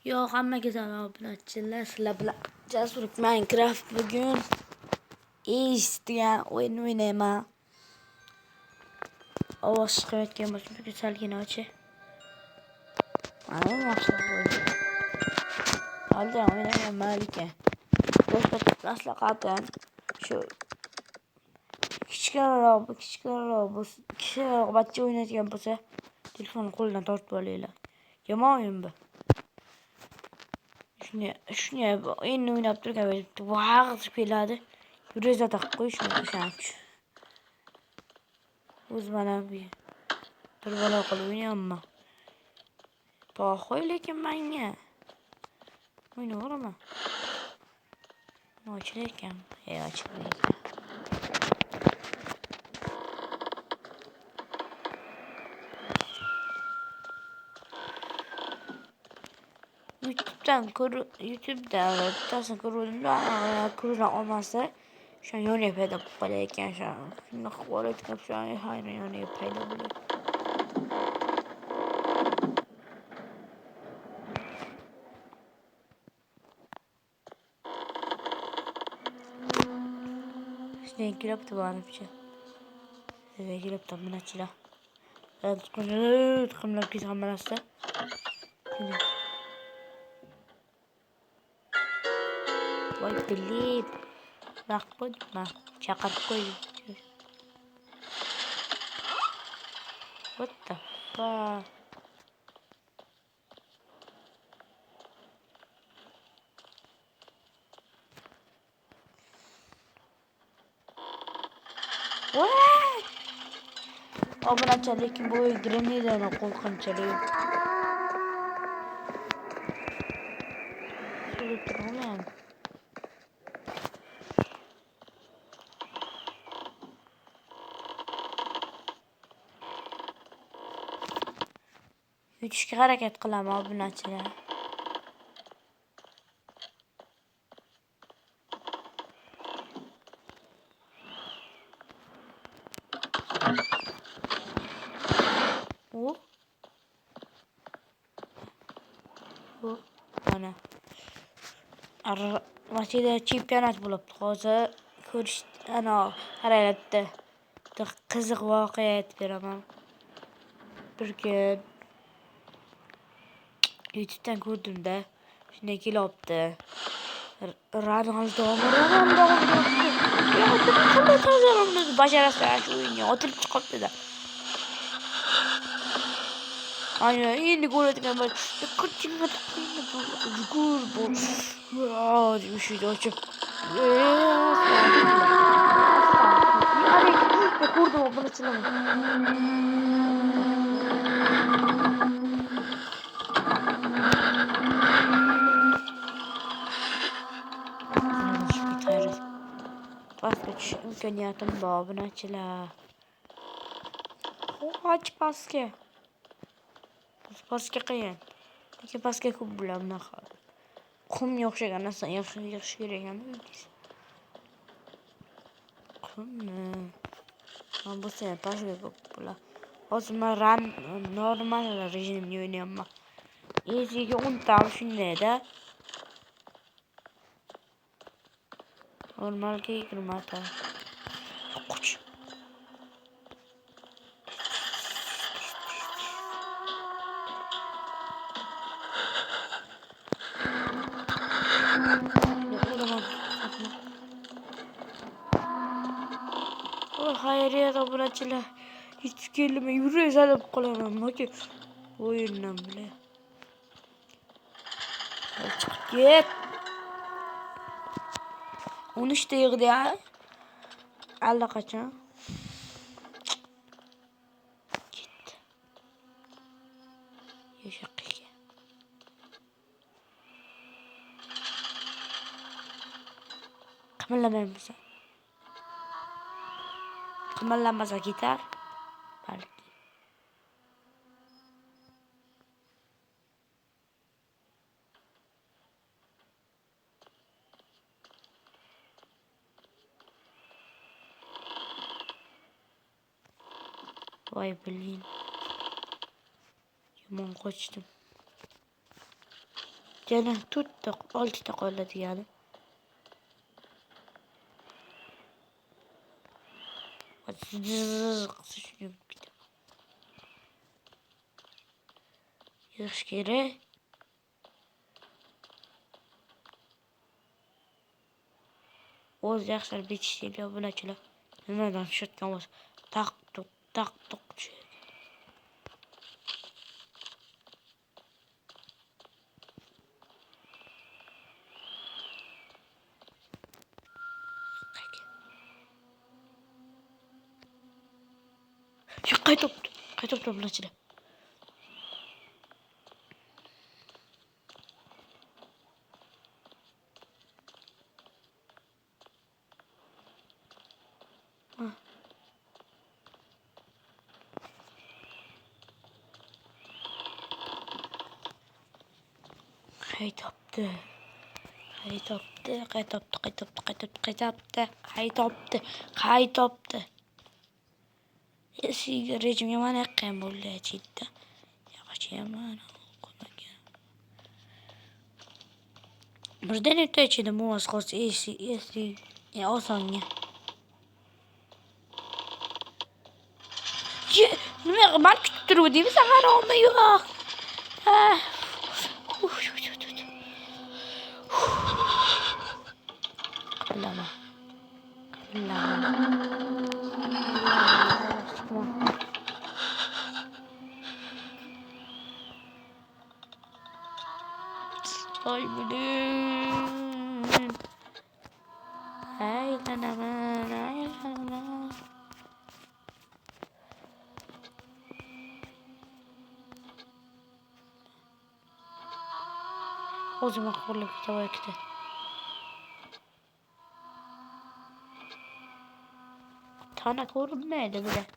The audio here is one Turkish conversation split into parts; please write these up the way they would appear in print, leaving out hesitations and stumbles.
Yo, hammaga salom obunachilar. Sizlar bilan Jasur Minecraft bugun eshitgan o'yin o'ynayman. Ovoz chiqayotgan bo'lsa, bugun salgina ochi. Mana boshqa o'yin. Oldin o'ynaganman lekin. Boshqa maslahatim shu kichikroq bachcha o'ynaydigan bo'lsa, telefonni qo'ldan tortib olinglar. Yomon o'yin bu. Shuni endi o'ynab turgan vaqt keladi. Yureza taqib qo'yishni o'shanch. O'z mana bir balo qilib o'ynayapman. Po'xoy lekin menga. O'ynayveraman. Ochlar ekan. Ochmaydi. YouTube'dan bittasini ko'rdim olmasa şu an yoniga paydo bo'lib qolayotgan shu shuni qilib olayotgan shu an hayron yoniga paydo bo'ladi. Shunday kelibdi baribcha. Sizga kelibdi bunachilar. Tuxumlar ketgan bilasizlar. Voy bilib. Vaqt qo'ydim. Chaqirib qo'ydim. What the fuck? What? Obunachilar lekin bu Grenada'ni qo'rqinchli. Surib turaman. Yutishga harakat qilaman obunachilar. Mana Rossiyada chempionat bo'libdi. Hozir ko'rish ana qarayapti. Qiziq voqea aytib beraman. Bir kun YouTube'dan ko'rdimda, shunday kelibdi. Ronaldo bajarasizlar shu o'yinga otilib chiqibdi-da. Aynen endi ko'radigan bir ko'chingga yugur bu. Bir şey ochib. Ko'rdim obunachilar. Pastga tushib imkoniyatim bor obunachilar. Qo'ch pastga. Pastga qiyin. Lekin pastga ko'p bular bunaqa. Qumga o'xshagan narsa yaxshi kerak ekan. Qumni. Men bu sene pastga ko'p bular. Hozir men normal rejimni o'ynayapman. Eziga 10 tam shundayda. Normalga 20 ta. Qo'ch. Hayriyat obunachilar. Hech kelmay yurak salib qolaman. Yoki o'yindan bile. Chiqib ket. 13 ta yig'di ya. Allaqachon. Ketdi. Yashaqiga. Qimirlamaymiz. Qimirlamasa ketar. Balki. Vay bilin. Yomon qochdim. Yana tuttuk. 6'ta qoladi yani. Yığış kerak. O'z yaxshilab bitishdi bunachilar. Nimadan tushayotgan bo'lsa, taq tuq tushadi. Şu qaytopdi bunachilar. Qaytopdi. Esiga rejimga mana qilgan bo'ldi chetda. Yaxshiyam qo'ymagan. Birdan o'taychidi mo'z qolsa esi osonga. Nima qilib kutib turuvdingiz? Haromi yo'q. Qilama. Ay bilin. Aylanaman. O'zim qo'llab ketaverdi. Tana ko'rinmaydi bular.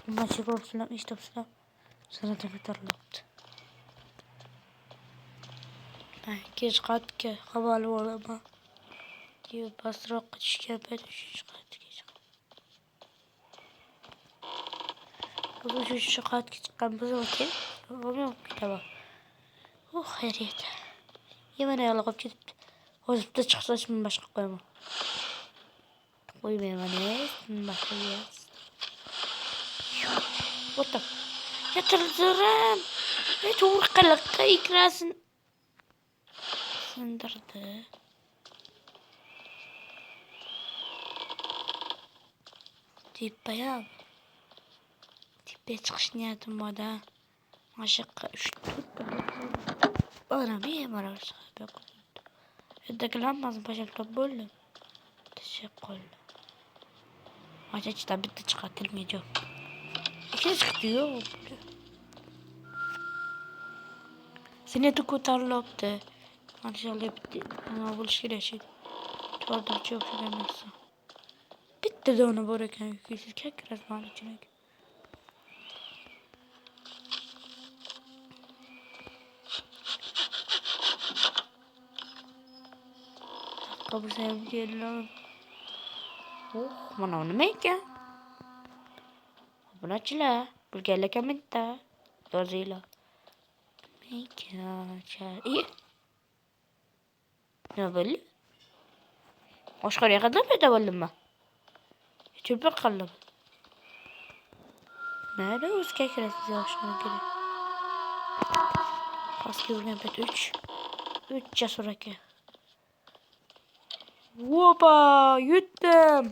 Maçı korkulam, iş topsulam. Sana ko'tarilibdi. Kech qatga havola bo'laman. Pastroqqa tushgan payt 3-qavatga chiqqan. 3-qavatga chiqqan bo'lsa, olib ketaman. Xayriyat. Yemana yolg'ib ketibdi. Hozirda chiqsa men boshqa qo'yaman. Qo'ymayman, boshqa. What the? Yatırdım. Turqiliqqa ikrasin sindirdi. Tepayam. Tepe chiqish niyatim borda. Mashaqqa 3-4 bana bemalol chiqib qo'ydi. Yurtdagilarimizni bajab bo'ldi. Tashakkur. Mashaqda bitta chiqartilmaydi. Keç gidiyor. Seni de ko'tarilibdi. Maşallah bitti. Ama bo'lish kerak edi. To'rtinchi o'xshaganmasa. Bitta dona bor ekan, siz kakras mana ichiga. Qabsam keldim. Mana nima ekan? Bunachilar, bilganlar kommentda yozinglar. Ne bo'ldi? Oshxonaga qadam paydo bo'ldimmi? Chulpa qildim. Nari o'zga kirasiz oshxonaga. Pastga urgan payt 3 jasur aka. Opa, yutdim.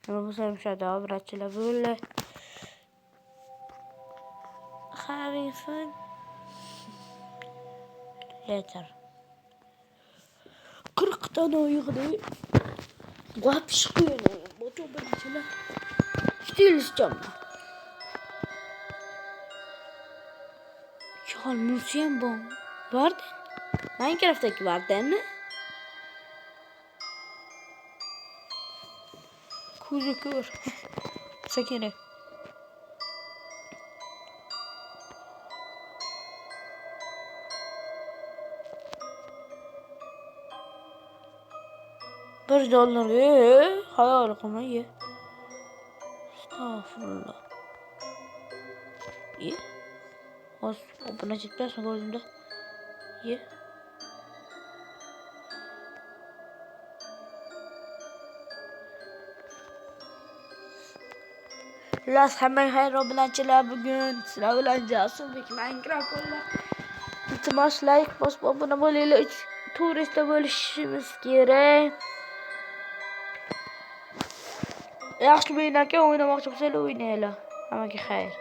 Bu sarımşağı bırakçılar böyle harifin yeter. 40 tane uyuğdu. Kapışkıyor. Motor bırakçılar. Stiliz camda. Çal müziğim bu. Vardı. Minecraft'taki vardı değil mi? Gözüküyor. Sakine. $1. Hayal kuma ye. Estağfurullah. Ye. Buna cidden gözümde. Ye. Las hemen hayro bilanchilar bugün sizlar bilan Jasurbek Minecraft o'ynab. Iltimos like bosib obuna bo'linglar. Turistda bo'lishimiz kerak. Yaxshi o'ynab o'ynamoqchi bo'lsanglar o'ynanglar. Hammaga xayr.